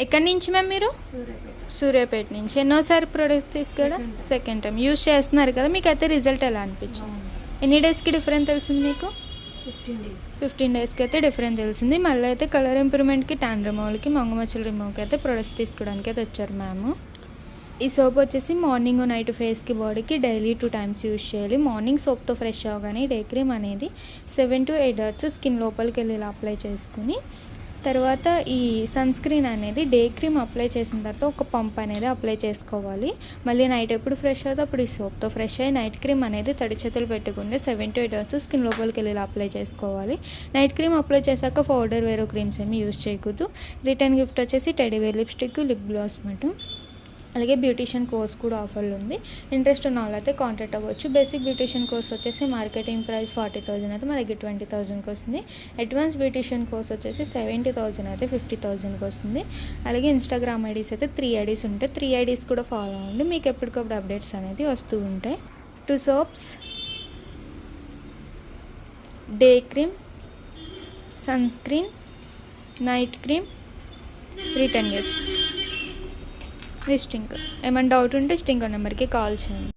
ఎక్కడి నుంచి మ్యామ్ మీరు? సూర్యాపేట నుంచి. ఎన్నోసారి ప్రోడక్ట్ తీసుకోవడం? Second time. యూజ్ చేస్తున్నారు కదా, మీకు అయితే రిజల్ట్ ఎలా అనిపించింది? ఎన్ని డేస్కి డిఫరెంట్ తెలిసింది మీకు? 15 డేస్కి అయితే డిఫరెంట్ తెలిసింది. మళ్ళీ అయితే కలర్ ఇంప్రూవ్మెంట్కి, ట్యాన్ రిమూవల్కి, మొంగమచ్చల రిమూవ్కి అయితే ప్రొడక్ట్స్ తీసుకోవడానికి అయితే వచ్చారు మ్యామ్. ఈ సోప్ వచ్చేసి మార్నింగ్ నైట్ ఫేస్కి బాడీకి డైలీ 2 టైమ్స్ యూజ్ చేయాలి. మార్నింగ్ సోప్తో ఫ్రెష్ అవ్వగానే డే క్రీమ్ అనేది 7 to 8 hours స్కిన్ లోపలికి వెళ్ళి ఇలా అప్లై చేసుకుని, తర్వాత ఈ సన్ స్క్రీన్ అనేది డే క్రీమ్ అప్లై చేసిన తర్వాత ఒక పంప్ అనేది అప్లై చేసుకోవాలి. మళ్ళీ నైట్ ఎప్పుడు ఫ్రెష్ అవుతుందో అప్పుడు ఈ సోప్తో ఫ్రెష్ అయ్యి నైట్ క్రీమ్ అనేది తడి చేతులు పెట్టుకుంటే 7 to 8 hours స్కిన్ లోపలికి వెళ్ళి ఇలా అప్లై చేసుకోవాలి. నైట్ క్రీమ్ అప్లై చేశాక పౌడర్ వేరే క్రీమ్స్ ఏమి యూజ్ చేయకూడదు. రిటర్న్ గిఫ్ట్ వచ్చేసి టెడీవేర్ లిప్స్టిక్, లిప్ గ్లాస్ మాట. అలాగే బ్యూటీషియన్ కోర్స్ కూడా ఆఫర్లు ఉంది. ఇంట్రెస్ట్ ఉన్న వాళ్ళైతే కాంటాక్ట్ అవ్వచ్చు. బేసిక్ బ్యూటీషియన్ కోర్స్ వచ్చేసి మార్కెటింగ్ ప్రైస్ 40,000 అయితే మా దగ్గర 20,000కి వస్తుంది. అడ్వాన్స్ బ్యూటీషియన్ కోర్స్ వచ్చేసి 70,000 అయితే 50,000కి వస్తుంది. అలాగే ఇన్స్టాగ్రామ్ ఐడీస్ అయితే 3 ఐడీస్ ఉంటాయి. 3 ఐడీస్ కూడా ఫాలో అవ్వండి, మీకు ఎప్పటికప్పుడు అప్డేట్స్ అనేది వస్తూ ఉంటాయి. 2 soaps, day cream, sun screen, night cream, return gifts. స్టింకర్. ఏమైనా డౌట్ ఉంటే స్టింకర్ నెంబర్కి కాల్ చేయండి.